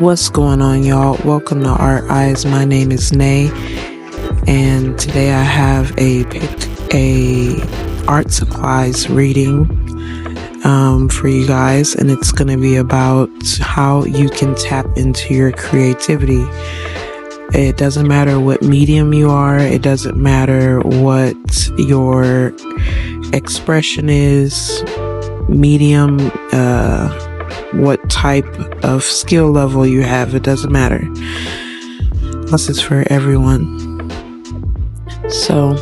What's going on, y'all? Welcome to Art Eyes. My name is Nay, and today I have a art supplies reading for you guys, and it's going to be about how you can tap into your creativity. It doesn't matter what medium you are. It doesn't matter what your expression is, medium, what type of skill level you have. It doesn't matter. Plus, it's for everyone. So,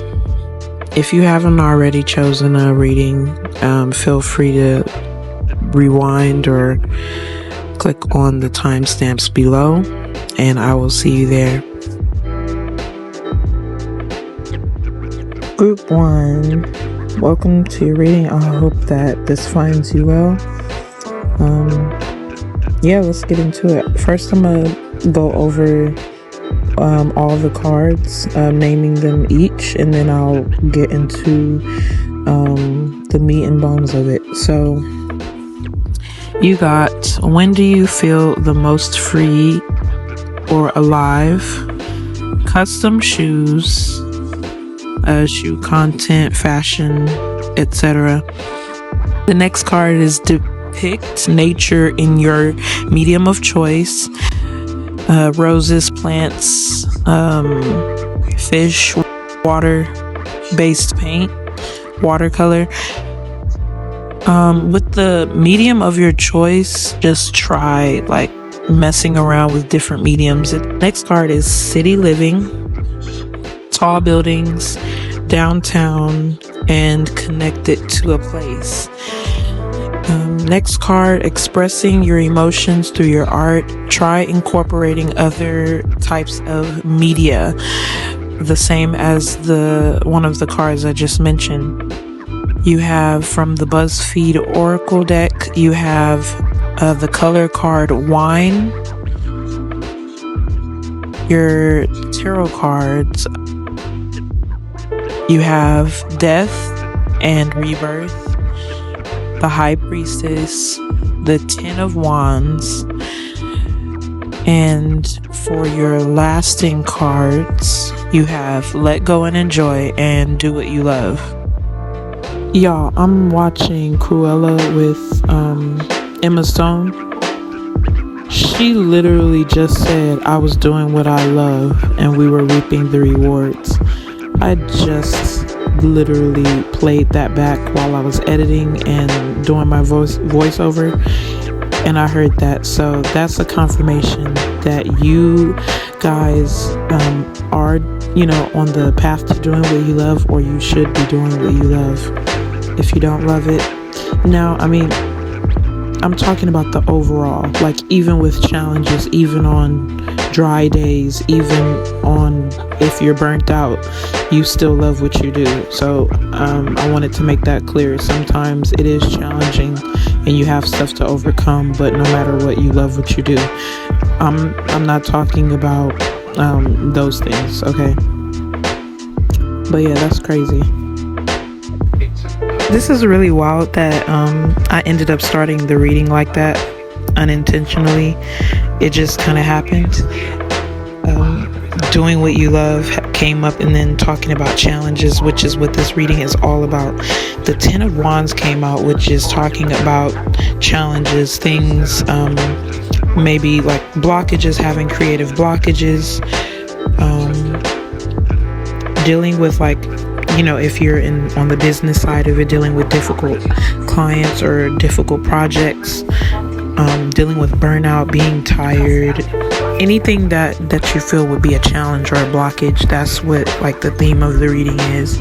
if you haven't already chosen a reading, feel free to rewind or click on the timestamps below, and I will see you there. Group 1, welcome to your reading. I hope that this finds you well. Let's get into it. First, I'm gonna go over all the cards, naming them each, and then I'll get into the meat and bones of it. So, you got, when do you feel the most free or alive? Custom shoes, shoe content, fashion, etc. The next card is depict nature in your medium of choice. Roses, plants, fish, water-based paint, watercolor. With the medium of your choice, just try messing around with different mediums. The next card is city living, tall buildings, downtown, and connected to a place. Next card, expressing your emotions through your art. Try incorporating other types of media, the same as one of the cards I just mentioned. You have, from the BuzzFeed Oracle deck, you have the color card Wine. Your tarot cards, you have Death and Rebirth, the High Priestess, the Ten of Wands, and for your lasting cards, you have Let Go and Enjoy and Do What You Love. Y'all, I'm watching Cruella with Emma Stone. She literally just said, I was doing what I love and we were reaping the rewards. I just literally played that back while I was editing and doing my voiceover, and I heard that. So that's a confirmation that you guys are, on the path to doing what you love, or you should be doing what you love. If you don't love it, now, I'm talking about the overall, even with challenges, even on dry days, even on if you're burnt out, you still love what you do. So I wanted to make that clear. Sometimes it is challenging and you have stuff to overcome, but no matter what, you love what you do. I'm not talking about those things, okay? But yeah, that's crazy. This is really wild that I ended up starting the reading like that unintentionally. It just kind of happened. Doing what you love came up, and then talking about challenges, which is what this reading is all about. The Ten of Wands came out, which is talking about challenges, things, maybe blockages, having creative blockages, dealing with if you're on the business side of it, dealing with difficult clients or difficult projects, dealing with burnout, being tired, anything that you feel would be a challenge or a blockage. That's what the theme of the reading is.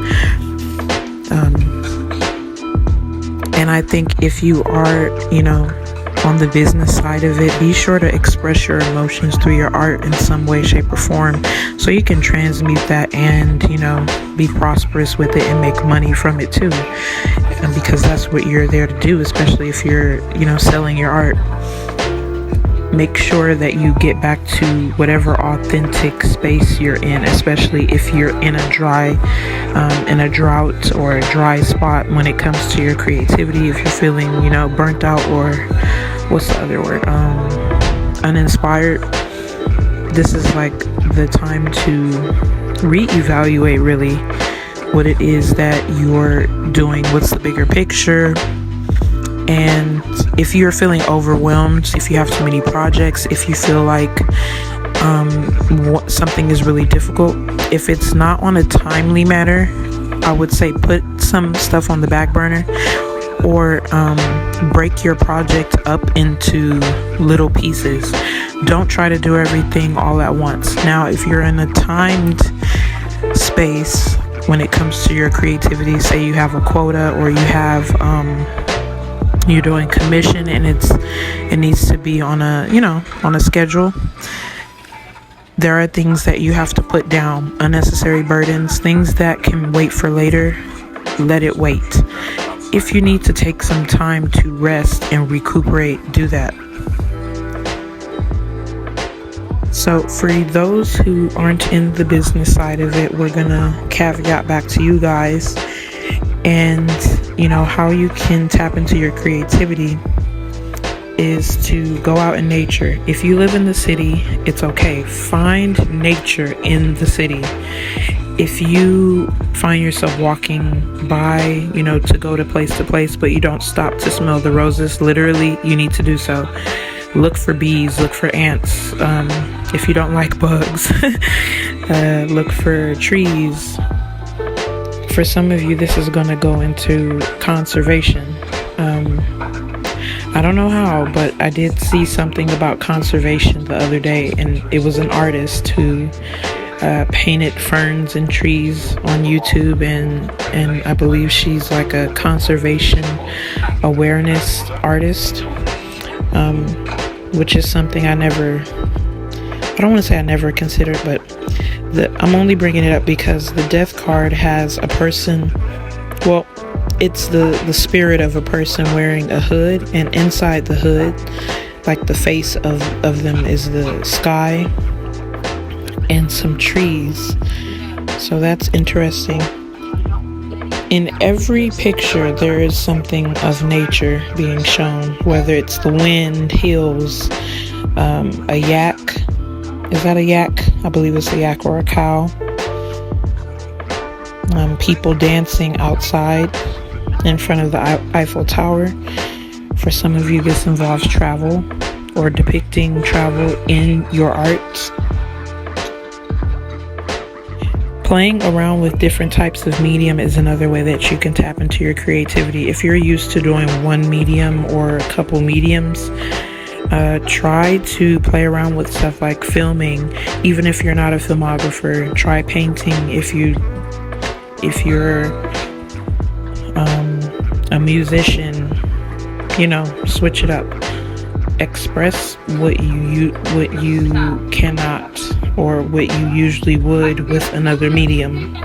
And I think if you are, on the business side of it, be sure to express your emotions through your art in some way, shape, or form, so you can transmute that and be prosperous with it and make money from it too. And because that's what you're there to do, especially if you're selling your art. Make sure that you get back to whatever authentic space you're in, especially if you're in a drought or a dry spot when it comes to your creativity. If you're feeling burnt out, or what's the other word, uninspired, this is like the time to reevaluate really what it is that you're doing, what's the bigger picture. And if you're feeling overwhelmed, if you have too many projects, if you feel like something is really difficult, if it's not on a timely manner, I would say put some stuff on the back burner, or break your project up into little pieces. Don't try to do everything all at once. Now, if you're in a timed space when it comes to your creativity, say you have a quota, or you have you're doing commission and it needs to be on a schedule, there are things that you have to put down, unnecessary burdens, things that can wait for later. Let it wait. If you need to take some time to rest and recuperate, do that. So for those who aren't in the business side of it, we're gonna caveat back to you guys, and how you can tap into your creativity is to go out in nature. If you live in the city, it's okay. Find nature in the city. If you find yourself walking by, to go to place, but you don't stop to smell the roses, literally, you need to do so. Look for bees, look for ants. If you don't like bugs, look for trees. For some of you, this is going to go into conservation. I don't know how, but I did see something about conservation the other day, and it was an artist who painted ferns and trees on YouTube, and I believe she's like a conservation awareness artist, which is something I don't want to say I never considered, but I'm only bringing it up because the death card has a person, well, it's the spirit of a person wearing a hood, and inside the hood, like the face of them, is the sky and some trees. So that's interesting. In every picture there is something of nature being shown, whether it's the wind, hills, a yak. Is that a yak? I believe it's a yak, or a cow. People dancing outside in front of the Eiffel Tower. For some of you, this involves travel or depicting travel in your art. Playing around with different types of medium is another way that you can tap into your creativity. If you're used to doing one medium or a couple mediums, try to play around with stuff like filming. Even if you're not a filmographer, try painting. If you're a musician, switch it up. Express what you cannot, or what you usually would with another medium.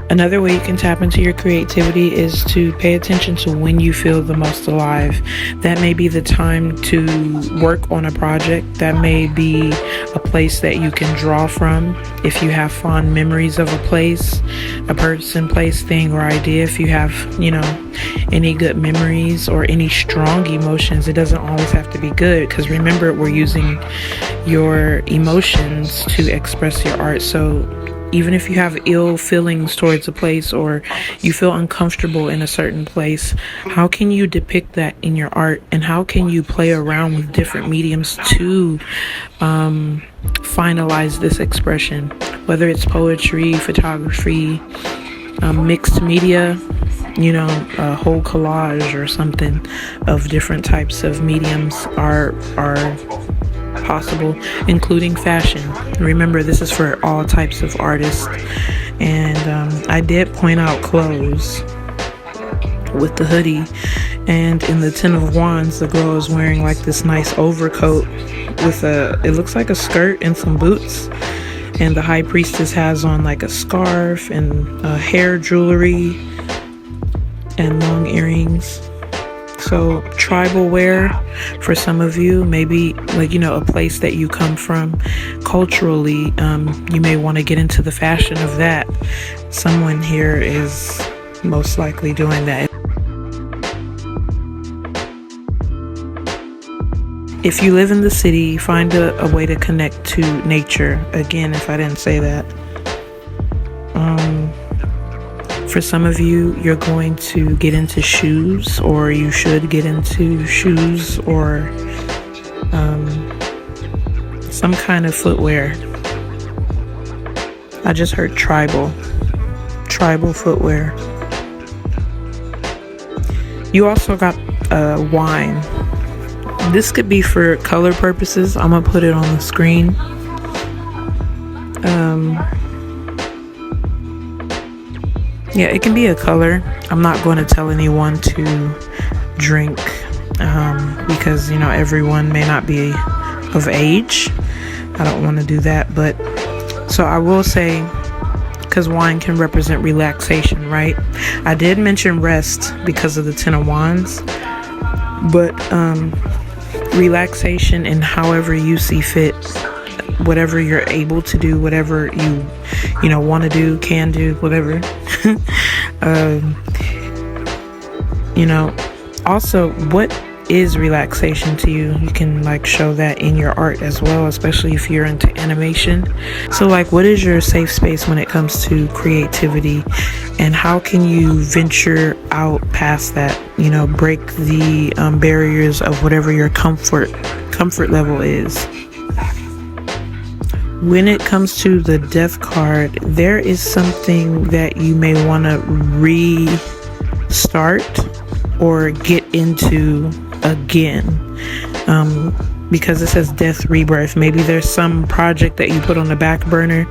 Another way you can tap into your creativity is to pay attention to when you feel the most alive. That may be the time to work on a project. That may be a place that you can draw from. If you have fond memories of a place, a person, place, thing, or idea, if you have, any good memories or any strong emotions, it doesn't always have to be good, because remember, we're using your emotions to express your art. So even if you have ill feelings towards a place, or you feel uncomfortable in a certain place, how can you depict that in your art? And how can you play around with different mediums to finalize this expression? Whether it's poetry, photography, mixed media, a whole collage or something of different types of mediums are possible, including fashion. Remember, this is for all types of artists. And I did point out clothes with the hoodie, and in the Ten of Wands, the girl is wearing like this nice overcoat with it looks like a skirt and some boots, and the High Priestess has on like a scarf and hair jewelry and long earrings. So tribal wear for some of you, maybe like, a place that you come from culturally, you may want to get into the fashion of that. Someone here is most likely doing that. If you live in the city, find a way to connect to nature. Again, if I didn't say that. For some of you, you're going to get into shoes, or you should get into shoes, or some kind of footwear. I just heard tribal footwear. You also got wine. This could be for color purposes. I'm gonna put it on the screen. Yeah, it can be a color. I'm not going to tell anyone to drink because, everyone may not be of age. I don't want to do that. But so I will say, because wine can represent relaxation, right? I did mention rest because of the Ten of Wands. But relaxation in however you see fit, whatever you're able to do, whatever you want to do, can do, whatever. Also, what is relaxation to you? You can show that in your art as well, especially if you're into animation. So what is your safe space when it comes to creativity, and how can you venture out past that, break the barriers of whatever your comfort level is? When it comes to the Death card, there is something that you may want to restart or get into again, because it says death, rebirth. Maybe there's some project that you put on the back burner,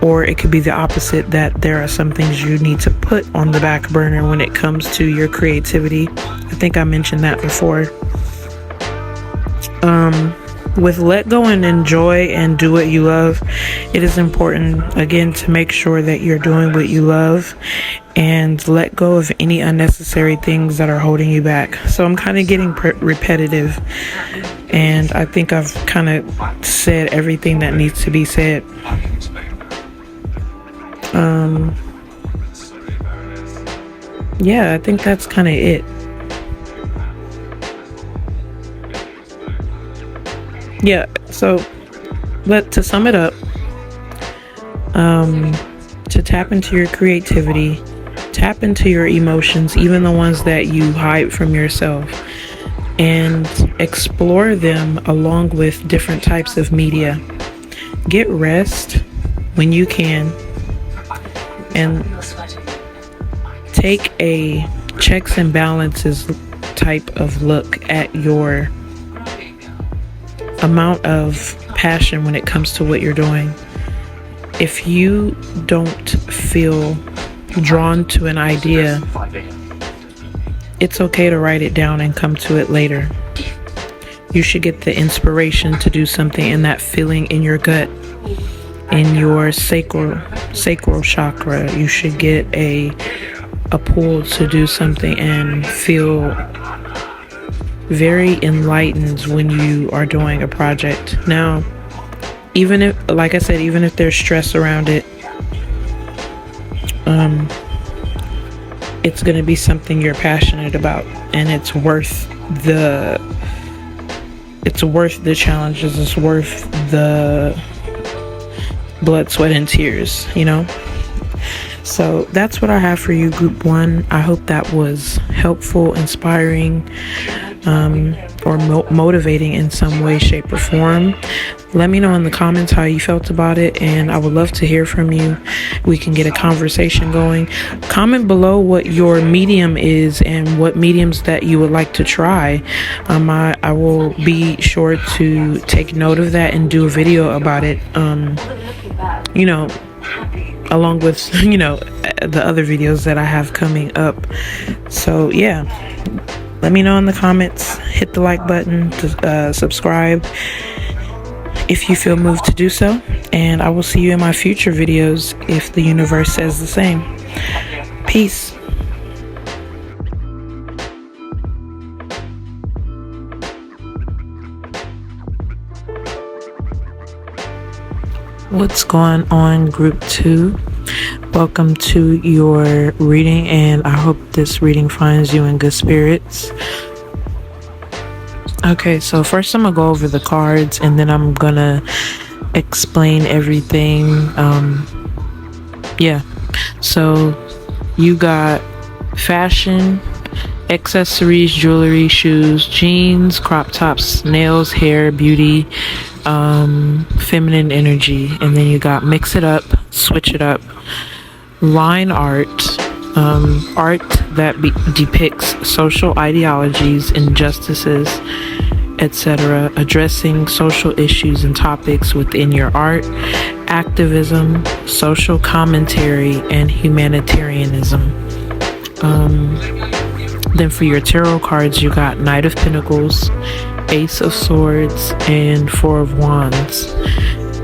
or it could be the opposite, that there are some things you need to put on the back burner when it comes to your creativity. I think I mentioned that before. With let go and enjoy and do what you love, it is important, again, to make sure that you're doing what you love and let go of any unnecessary things that are holding you back. So I'm kind of getting repetitive, and I think I've kind of said everything that needs to be said. Yeah, I think that's kind of it. Yeah, so to sum it up, to tap into your creativity, tap into your emotions, even the ones that you hide from yourself, and explore them along with different types of media. Get rest when you can, and take a checks and balances type of look at your amount of passion when it comes to what you're doing. If you don't feel drawn to an idea, it's okay to write it down and come to it later. You should get the inspiration to do something, and that feeling in your gut, in your sacral chakra. You should get a pull to do something and feel very enlightened when you are doing a project. Now, even if, like I said, even if there's stress around it, it's going to be something you're passionate about, and it's worth the challenges. It's worth the blood, sweat, and tears, So that's what I have for you, Group 1. I hope that was helpful, inspiring, or motivating in some way, shape, or form. Let me know in the comments how you felt about it, and I would love to hear from you. We can get a conversation going. Comment below what your medium is and what mediums that you would like to try. I will be sure to take note of that and do a video about it, along with, the other videos that I have coming up. So yeah, let me know in the comments. Hit the like button, to subscribe if you feel moved to do so, and I will see you in my future videos if the universe says the same. Peace. What's going on, Group 2? Welcome to your reading, and I hope this reading finds you in good spirits. Okay, so first I'm gonna go over the cards and then I'm gonna explain everything. Yeah, so you got fashion, accessories, jewelry, shoes, jeans, crop tops, nails, hair, beauty, feminine energy, and then you got mix it up, switch it up, line art, art that depicts social ideologies, injustices, etc., addressing social issues and topics within your art, activism, social commentary, and humanitarianism. Then for your tarot cards, you got Knight of Pentacles, Ace of Swords, and Four of Wands.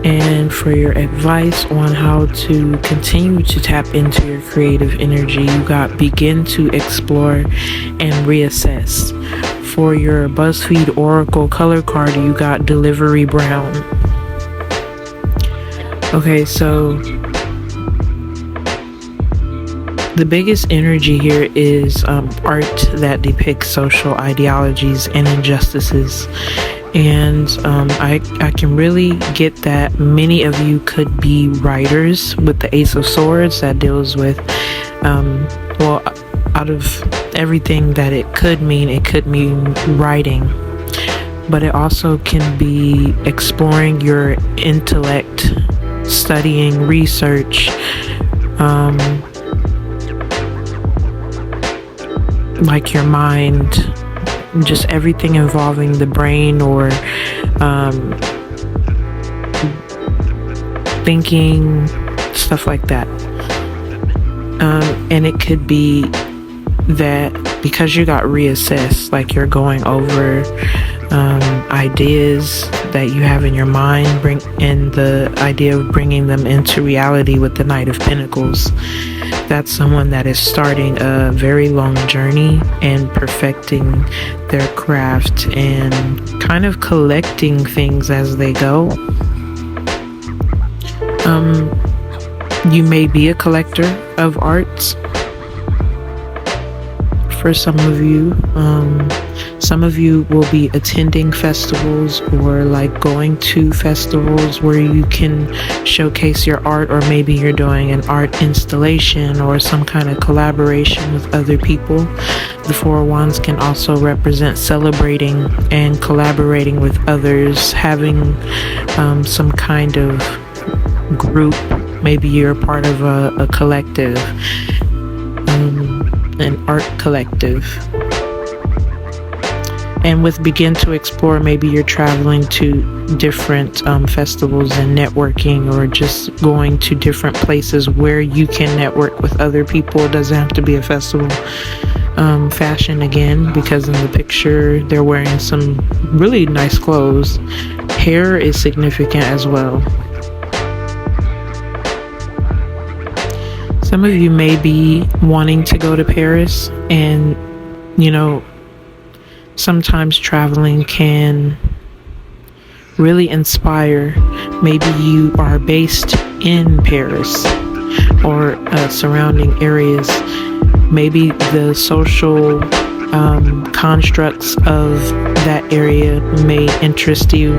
And for your advice on how to continue to tap into your creative energy, you got Begin to Explore and Reassess. For your BuzzFeed Oracle color card, you got Delivery Brown. Okay, so the biggest energy here is art that depicts social ideologies and injustices. And I can really get that many of you could be writers with the Ace of Swords that deals with, well, out of everything that it could mean writing. But it also can be exploring your intellect, studying, research, like your mind, just everything involving the brain or thinking, stuff like that. And it could be that because you got reassessed, like you're going over ideas that you have in your mind, and the idea of bringing them into reality with the Knight of Pentacles. That's someone that is starting a very long journey and perfecting their craft and kind of collecting things as they go. You may be a collector of arts for some of you. Some of you will be attending festivals or like going to festivals where you can showcase your art, or maybe you're doing an art installation or some kind of collaboration with other people. The Four of Wands can also represent celebrating and collaborating with others, having some kind of group. Maybe you're part of a collective, an art collective. And with Begin to Explore, maybe you're traveling to different festivals and networking, or just going to different places where you can network with other people. It doesn't have to be a festival. Fashion again, because in the picture they're wearing some really nice clothes. Hair is significant as well. Some of you may be wanting to go to Paris, and sometimes traveling can really inspire. Maybe you are based in Paris or surrounding areas. Maybe the social constructs of that area may interest you,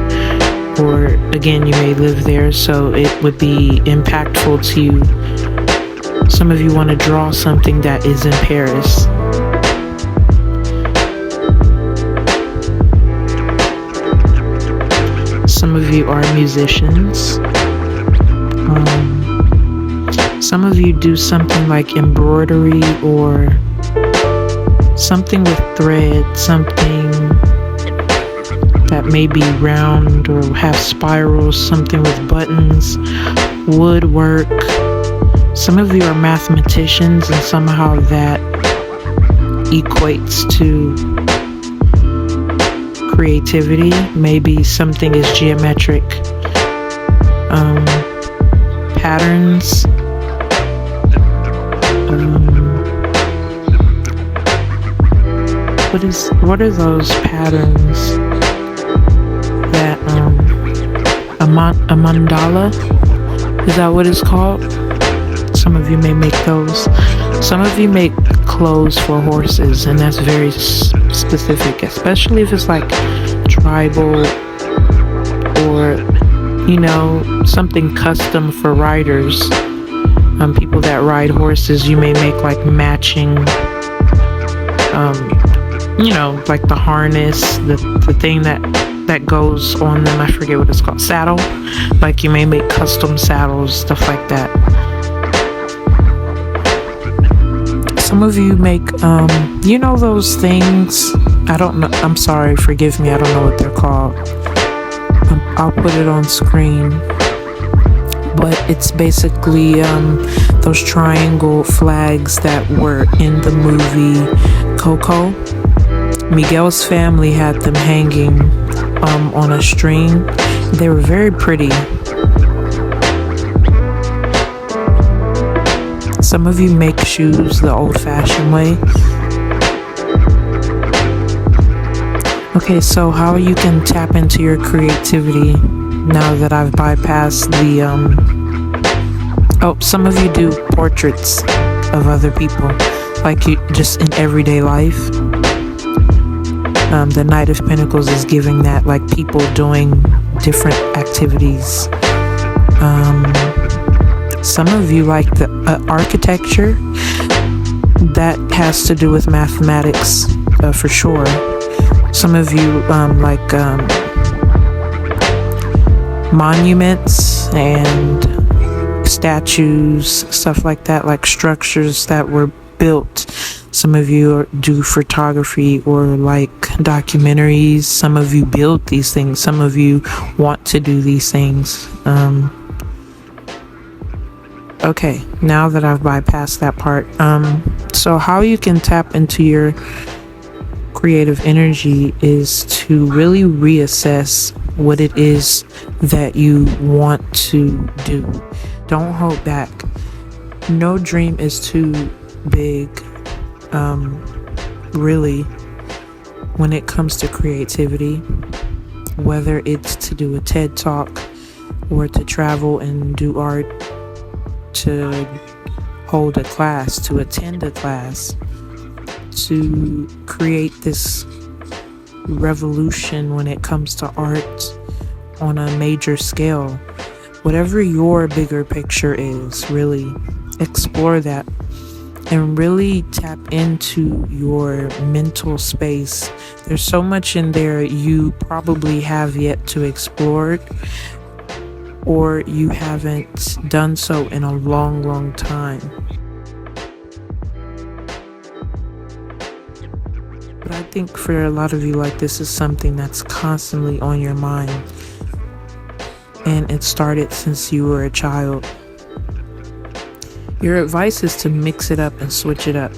or again, you may live there, so it would be impactful to you. Some of you want to draw something that is in Paris. Some of you are musicians. Some of you do something like embroidery or something with thread, something that may be round or have spirals, something with buttons, woodwork. Some of you are mathematicians, and somehow that equates to creativity. Maybe something is geometric, patterns, what are those patterns that a mandala, is that what it's called? Some of you may make those. Some of you make clothes for horses, and that's very specific, especially if it's like tribal or, you know, something custom for riders. People that ride horses, you may make like matching, you know, like the harness, the thing that goes on them. I forget what it's called. Saddle. Like you may make custom saddles, stuff like that. Some of you make, you know, those things. I don't know. I'm sorry. Forgive me. I don't know what they're called. I'll put it on screen. But it's basically those triangle flags that were in the movie Coco. Miguel's family had them hanging on a string. They were very pretty. Some of you make shoes the old-fashioned way. Okay, so how you can tap into your creativity now that I've bypassed the some of you do portraits of other people, like you just in everyday life. The Knight of Pentacles is giving that, like people doing different activities. Some of you like the architecture. That has to do with mathematics, for sure. Some of you like monuments and statues, stuff like that, like structures that were built. Some of you do photography or like documentaries. Some of you build these things. Some of you want to do these things. Okay, now that I've bypassed that part, so how you can tap into your creative energy is to really reassess what it is that you want to do. Don't hold back. No dream is too big, really, when it comes to creativity, whether it's to do a TED Talk or to travel and do art, to hold a class, to attend a class, to create this revolution when it comes to art on a major scale. Whatever your bigger picture is, really explore that and really tap into your mental space. There's so much in there you probably have yet to explore, or you haven't done so in a long, long time. But I think for a lot of you, like, this is something that's constantly on your mind. And it started since you were a child. Your advice is to mix it up and switch it up.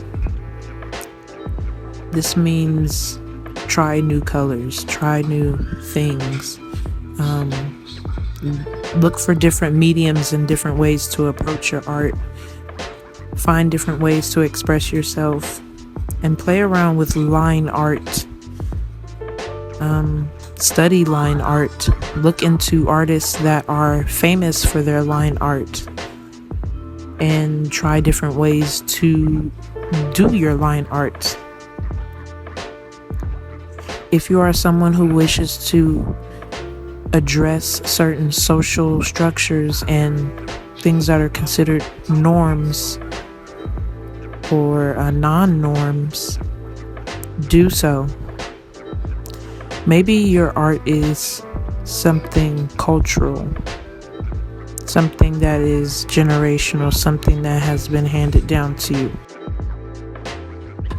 This means try new colors, try new things. Look for different mediums and different ways to approach your art. Find different ways to express yourself. And play around with line art. Study line art. Look into artists that are famous for their line art. And try different ways to do your line art. If you are someone who wishes to address certain social structures and things that are considered norms or non-norms, do so. Maybe your art is something cultural, something that is generational, something that has been handed down to you.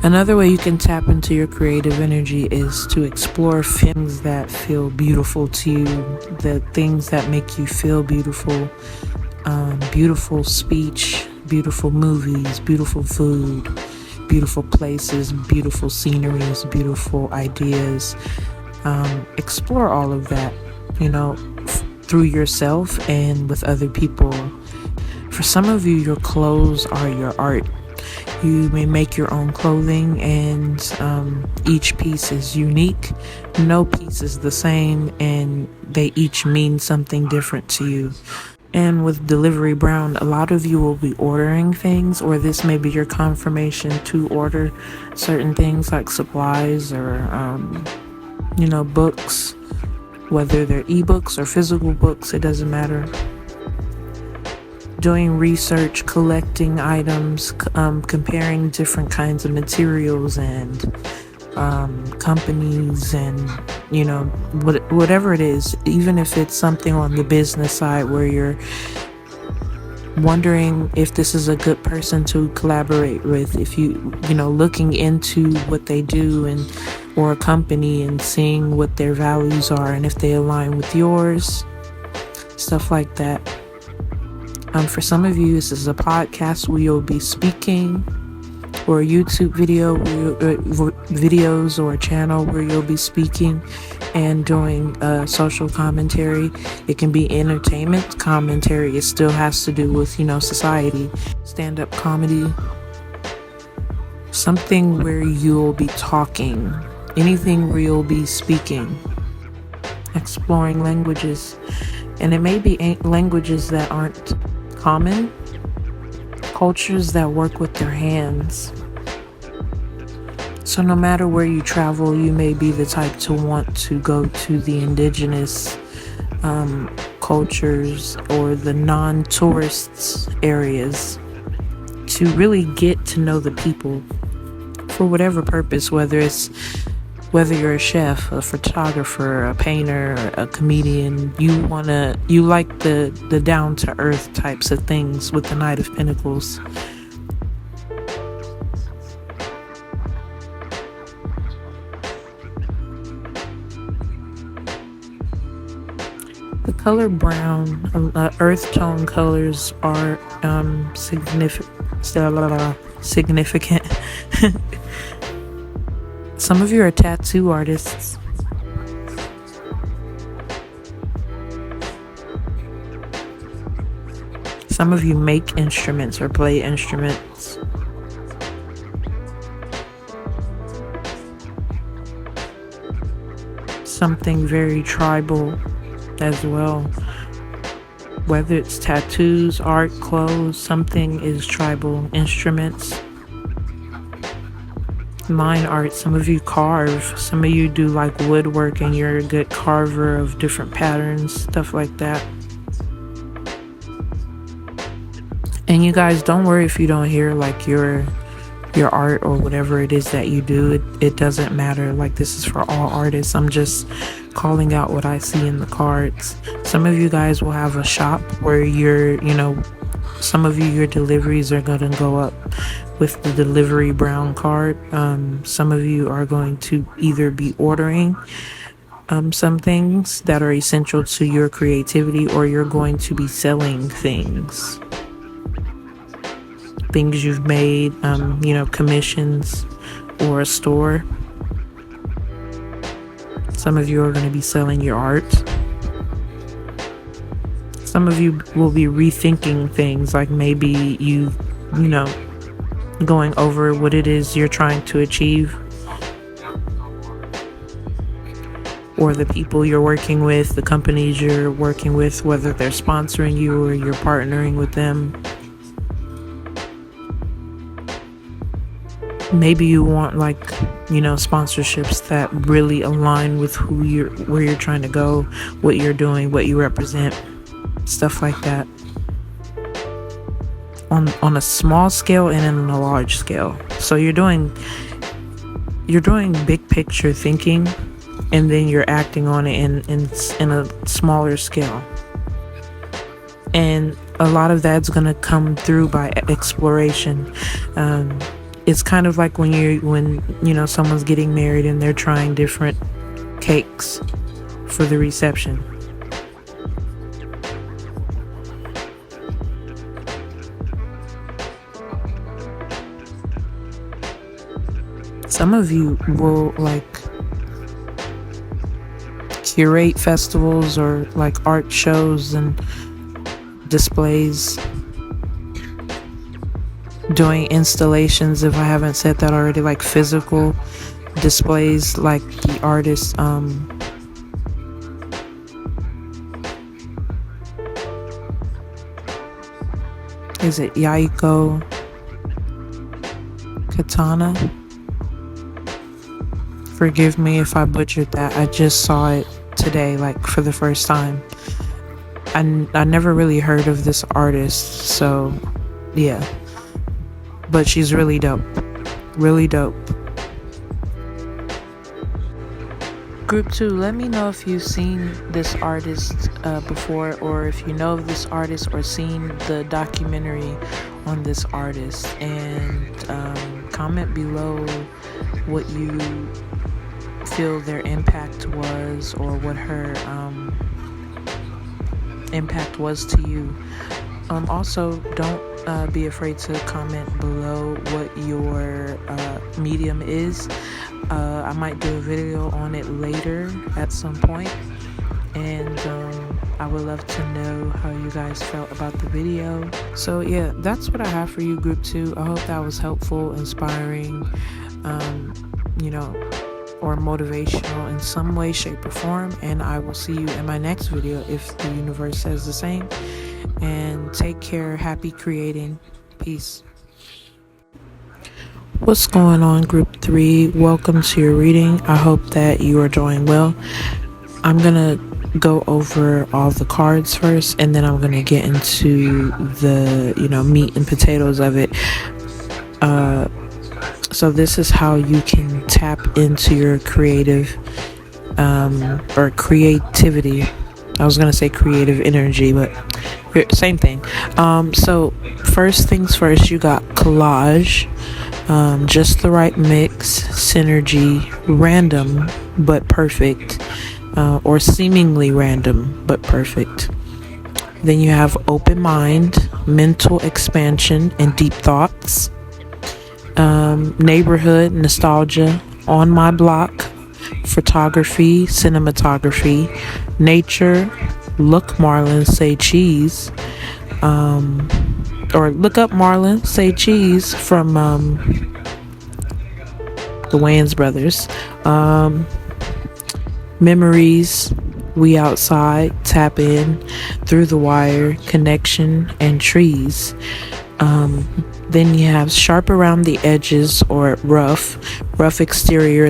Another way you can tap into your creative energy is to explore things that feel beautiful to you, the things that make you feel beautiful, beautiful speech, beautiful movies, beautiful food, beautiful places, beautiful sceneries, beautiful ideas. Explore all of that, through yourself and with other people. For some of you, your clothes are your art. You may make your own clothing, and each piece is unique. No piece is the same, and they each mean something different to you. And with Delivery Brown, a lot of you will be ordering things, or this may be your confirmation to order certain things like supplies or, books, whether they're ebooks or physical books, it doesn't matter. Doing research, collecting items, comparing different kinds of materials and companies and whatever it is, even if it's something on the business side where you're wondering if this is a good person to collaborate with, if looking into what they do and or a company and seeing what their values are and if they align with yours, stuff like that. For some of you, this is a podcast where you'll be speaking, or a YouTube videos or a channel where you'll be speaking and doing social commentary. It can be entertainment commentary. It still has to do with, society, stand-up comedy, something where you'll be talking, anything where you'll be speaking, exploring languages. And it may be languages that aren't common, cultures that work with their hands. So no matter where you travel, you may be the type to want to go to the indigenous cultures or the non-tourist areas to really get to know the people for whatever purpose, whether you're a chef, a photographer, a painter, a comedian, you like the down-to-earth types of things with the Knight of Pentacles. The color brown, earth tone colors are significant. Some of you are tattoo artists. Some of you make instruments or play instruments. Something very tribal as well. Whether it's tattoos, art, clothes, something is tribal. Instruments. Line art, some of you carve, some of you do like woodwork and you're a good carver of different patterns, stuff like that. And you guys, don't worry if you don't hear like your art or whatever it is that you do. It doesn't matter. Like, this is for all artists. I'm just calling out what I see in the cards. Some of you guys will have a shop where some of your deliveries are going to go up with the Delivery Brown card. Some of you are going to either be ordering some things that are essential to your creativity, or you're going to be selling things you've made, commissions, or a store. Some of you are going to be selling your art. Some of you will be rethinking things, like maybe going over what it is you're trying to achieve, or the people you're working with, the companies you're working with, whether they're sponsoring you or you're partnering with them. Maybe you want sponsorships that really align with where you're trying to go, what you're doing, what you represent, stuff like that. On a small scale and on a large scale. So you're doing big picture thinking, and then you're acting on it in a smaller scale. And a lot of that's gonna come through by exploration. It's kind of like when someone's getting married and they're trying different cakes for the reception. Some of you will curate festivals or art shows and displays, doing installations, if I haven't said that already, physical displays, like the artist is it Yaiko Katana? Forgive me if I butchered that. I just saw it today, like for the first time. I never really heard of this artist, so yeah. But she's really dope. Really dope. Group 2, let me know if you've seen this artist before, or if you know of this artist or seen the documentary on this artist, and comment below what you feel their impact was, or what her impact was to you. Also, don't be afraid to comment below what your medium is. I might do a video on it later at some point, and I would love to know how you guys felt about the video. So yeah, that's what I have for you, Group 2. I hope that was helpful, inspiring, or motivational in some way, shape, or form. And I will see you in my next video if the universe says the same. And take care. Happy creating. Peace. What's going on, Group 3? Welcome to your reading. I hope that you are doing well. I'm gonna go over all the cards first, and then I'm gonna get into the meat and potatoes of it. So this is how you can tap into your creative or creativity. I was gonna say creative energy, but same thing. So first things first, you got collage, just the right mix, synergy, random but perfect, or seemingly random but perfect. Then you have open mind, mental expansion, and deep thoughts. Neighborhood, nostalgia, on my block, photography, cinematography, nature, look Marlon, say cheese, or look up Marlon, say cheese from the Wayans brothers. Memories, we outside, tap in, through the wire, connection, and trees. Then you have sharp around the edges, or rough exterior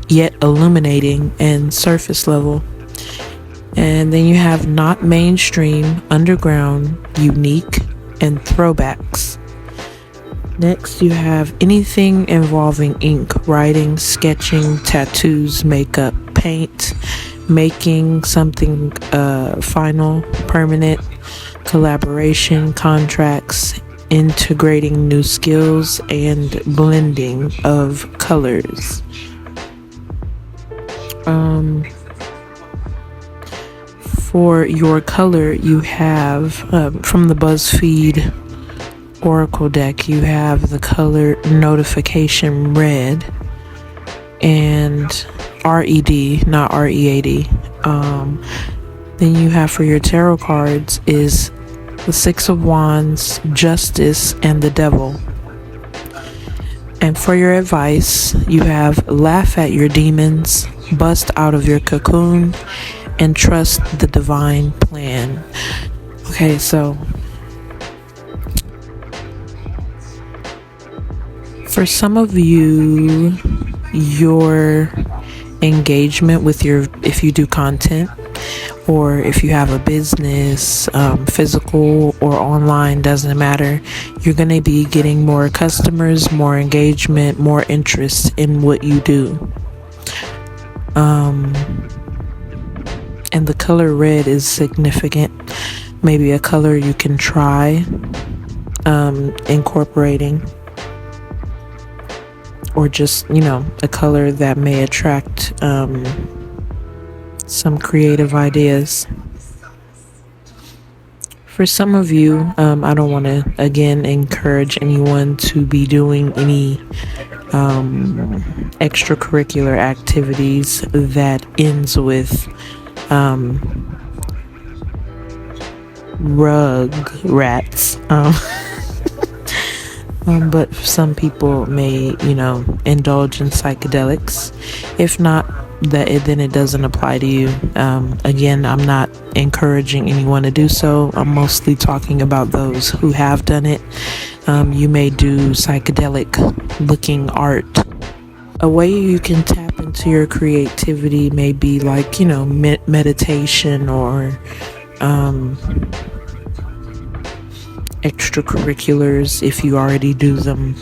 yet illuminating, and surface level. And then you have not mainstream, underground, unique, and throwbacks. Next, you have anything involving ink, writing, sketching, tattoos, makeup, paint, making something final, permanent, collaboration, contracts, integrating new skills, and blending of colors. For your color, you have from the BuzzFeed Oracle deck, you have the color notification red, and RED, not READ. Then you have for your tarot cards is the Six of Wands, Justice, and the Devil. And for your advice, you have laugh at your demons, bust out of your cocoon, and trust the divine plan. Okay, so for some of you, your engagement with if you do content, or if you have a business, physical or online, doesn't matter, you're going to be getting more customers, more engagement, more interest in what you do. And the color red is significant. Maybe a color you can try incorporating, or just a color that may attract some creative ideas. For some of you, I don't want to again encourage anyone to be doing any extracurricular activities that ends with rug rats. But some people may, indulge in psychedelics. If not, then it doesn't apply to you. Again, I'm not encouraging anyone to do so. I'm mostly talking about those who have done it. You may do psychedelic looking art. A way you can tap into your creativity may be like, meditation or extracurriculars if you already do them.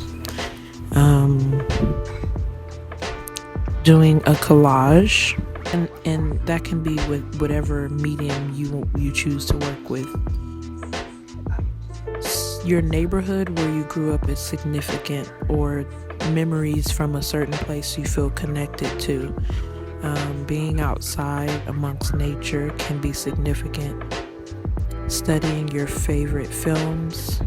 Doing a collage, and that can be with whatever medium you choose to work with. Your neighborhood where you grew up is significant, or memories from a certain place you feel connected to. Being outside amongst nature can be significant. Studying your favorite films.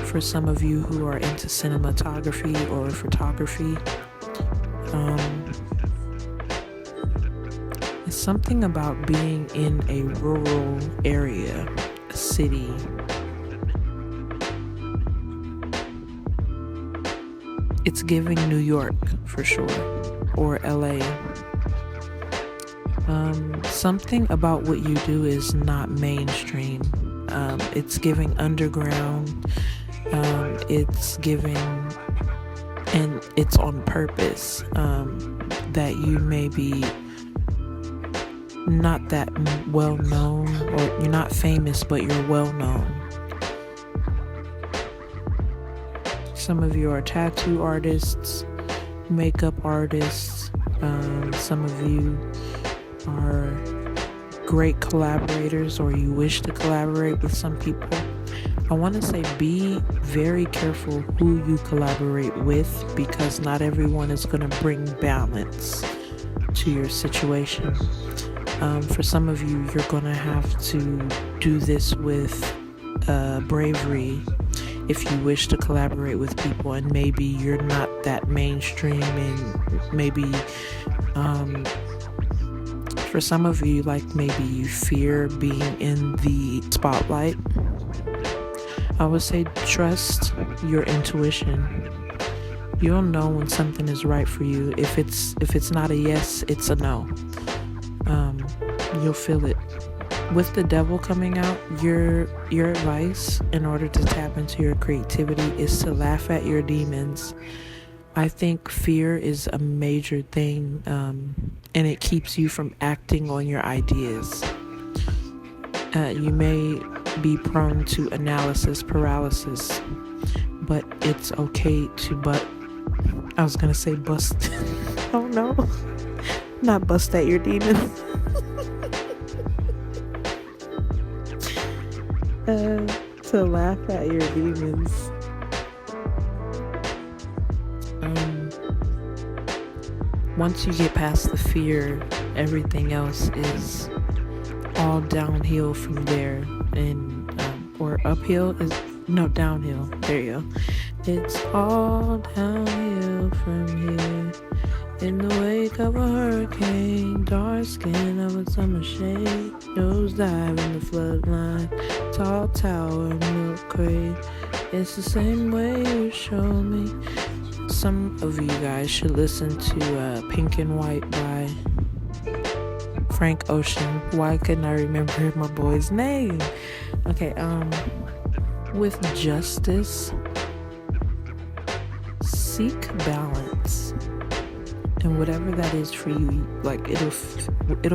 For some of you who are into cinematography or photography, it's something about being in a rural area, a city. It's giving New York for sure, or LA. Something about what you do is not mainstream. It's giving underground. It's giving, and it's on purpose, that you may be not that well known, or you're not famous, but you're well known. Some of you are tattoo artists, makeup artists. Some of you are great collaborators, or you wish to collaborate with some people. I want to say be very careful who you collaborate with, because not everyone is going to bring balance to your situation. For some of you, you're going to have to do this with bravery if you wish to collaborate with people, and maybe you're not that mainstream, and maybe for some of you, like maybe you fear being in the spotlight. I would say trust your intuition. You'll know when something is right for you. If it's not a yes, it's a no. You'll feel it. With the devil coming out, your advice in order to tap into your creativity is to laugh at your demons. I think fear is a major thing, and it keeps you from acting on your ideas. You may be prone to analysis paralysis, but it's okay to I was gonna say bust. Oh no, not bust at your demons. To laugh at your demons. Once you get past the fear, everything else is all downhill from there, and or uphill is downhill. There you go. It's all downhill from here. In the wake of a hurricane, dark skin of a summer shade, nose dive in the floodline, tall tower, milk crate. It's the same way you show me. Some of you guys should listen to Pink and White by Frank Ocean. Why couldn't I remember my boy's name? Okay, with justice, seek balance. And whatever that is for you, like it'll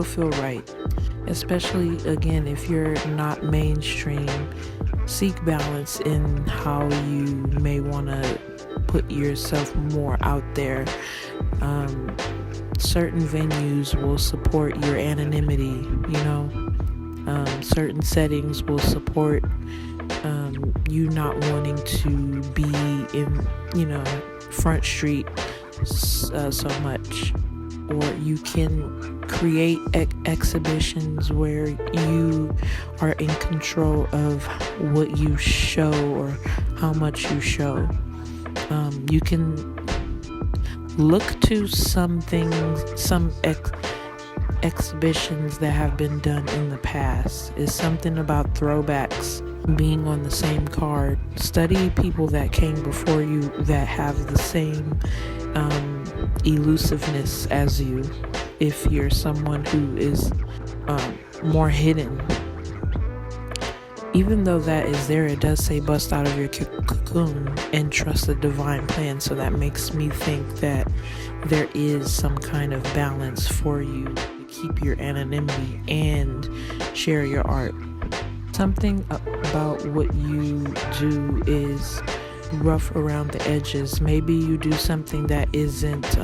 feel right. Especially again, if you're not mainstream, seek balance in how you may want to put yourself more out there. Certain venues will support your anonymity, certain settings will support you not wanting to be in, Front Street so much. Or you can create exhibitions where you are in control of what you show or how much you show. You can look to some exhibitions that have been done in the past. It's something about throwbacks. being on the same card. Study people that came before you that have the same elusiveness as you. If you're someone who is more hidden, even though that is there, it does say bust out of your cocoon and trust the divine plan. So that makes me think that there is some kind of balance for you to keep your anonymity and share your art. Something about what you do is rough around the edges. Maybe you do something that isn't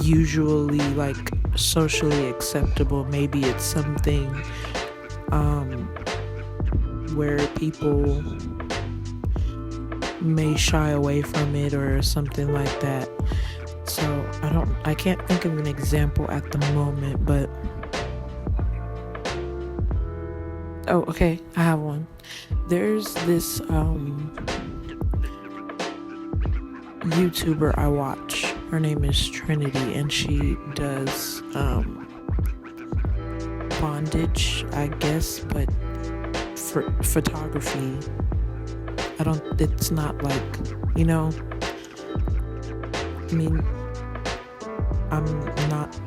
usually like socially acceptable. Maybe it's something where people may shy away from it or something like that. So I can't think of an example at the moment, but oh, okay, I have one. There's this YouTuber I watch. Her name is Trinity, and she does bondage, I guess, but for photography. It's not like, I mean, I'm not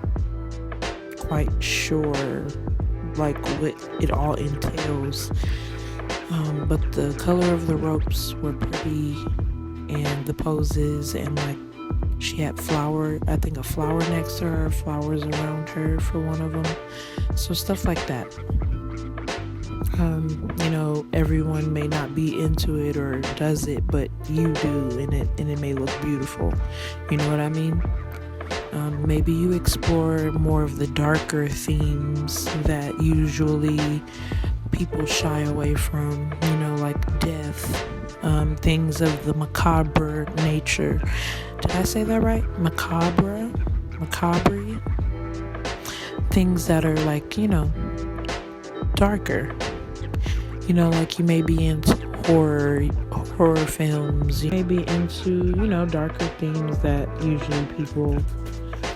quite sure like what it all entails, but the color of the ropes were pretty, and the poses, and like she had a flower next to her, flowers around her for one of them, so stuff like that. Everyone may not be into it or does it, but you do, and it may look beautiful. You know what I mean? Maybe you explore more of the darker themes that usually people shy away from, like death, things of the macabre nature. Did I say that right? Macabre? Things that are like, darker. Like you may be into horror films. You may be into, darker themes that usually people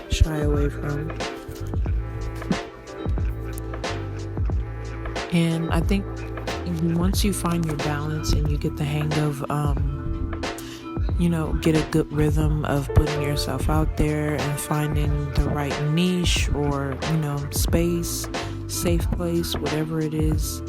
shy away from. And I think once you find your balance and you get the hang of, get a good rhythm of putting yourself out there and finding the right niche or, space, safe place, whatever it is,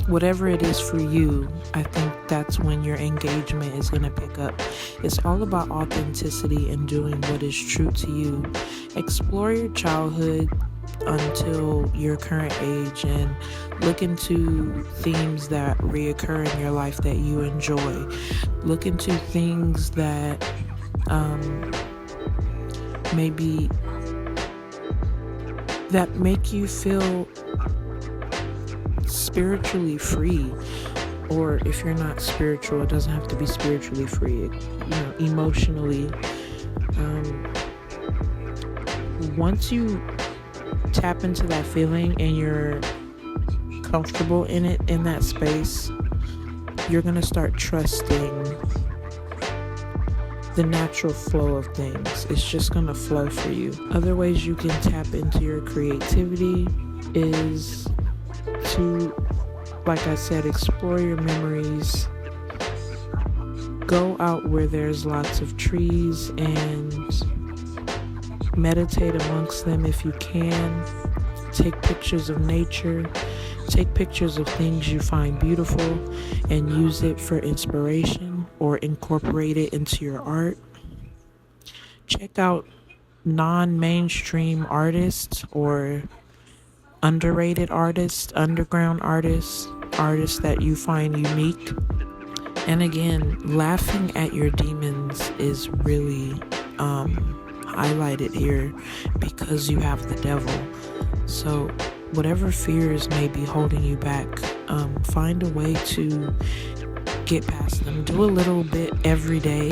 whatever it is for you, I think that's when your engagement is going to pick up. It's all about authenticity and doing what is true to you. Explore your childhood until your current age and look into themes that reoccur in your life that you enjoy. Look into things that maybe that make you feel spiritually free, or if you're not spiritual, it doesn't have to be spiritually free, emotionally. Once you tap into that feeling and you're comfortable in it, in that space, you're gonna start trusting the natural flow of things. It's just gonna flow for you. Other ways you can tap into your creativity is to, like I said, explore your memories. Go out where there's lots of trees and meditate amongst them if you can. Take pictures of nature. Take pictures of things you find beautiful and use it for inspiration or incorporate it into your art. Check out non-mainstream artists or underrated artists, underground artists that you find unique. And again, laughing at your demons is really highlighted here because you have the devil. So whatever fears may be holding you back, find a way to get past them. Do a little bit every day.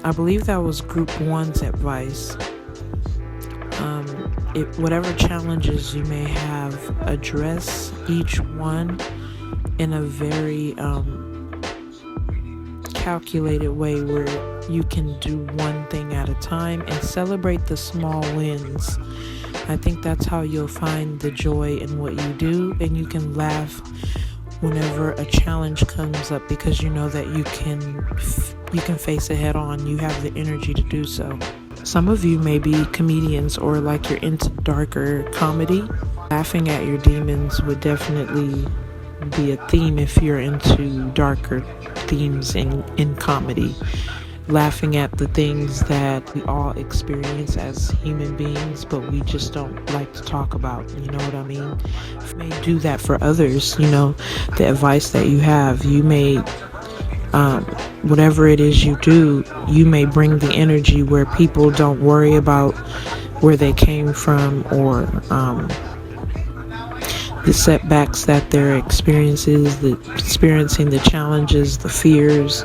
I believe that was group 1's advice. Whatever challenges you may have, address each one in a very calculated way where you can do one thing at a time and celebrate the small wins. I think that's how you'll find the joy in what you do, and you can laugh whenever a challenge comes up because you know that you can face it head on. You have the energy to do so. Some of you may be comedians or like you're into darker comedy. Laughing at your demons would definitely be a theme if you're into darker themes in comedy. Laughing at the things that we all experience as human beings, but we just don't like to talk about. You know what I mean? You may do that for others, the advice that you have. You may, whatever it is you do, you may bring the energy where people don't worry about where they came from or the setbacks that they're experiencing, the challenges, the fears.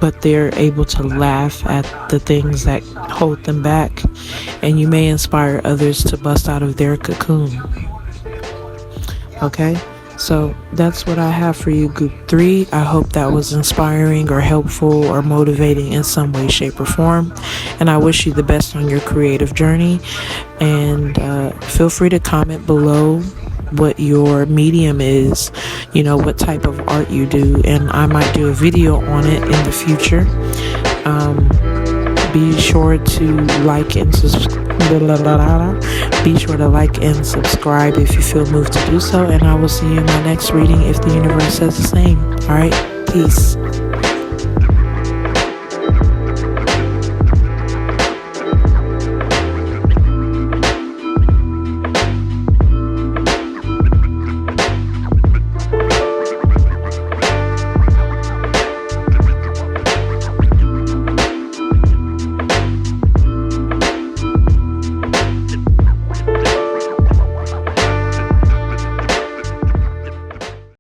But they're able to laugh at the things that hold them back, and you may inspire others to bust out of their cocoon. Okay, so that's what I have for you, Group 3. I hope that was inspiring or helpful or motivating in some way, shape, or form, and I wish you the best on your creative journey. And feel free to comment below what your medium is, what type of art you do, and I might do a video on it in the future. Be sure to like and subscribe if you feel moved to do so, and I will see you in my next reading if the universe says the same. All right, peace.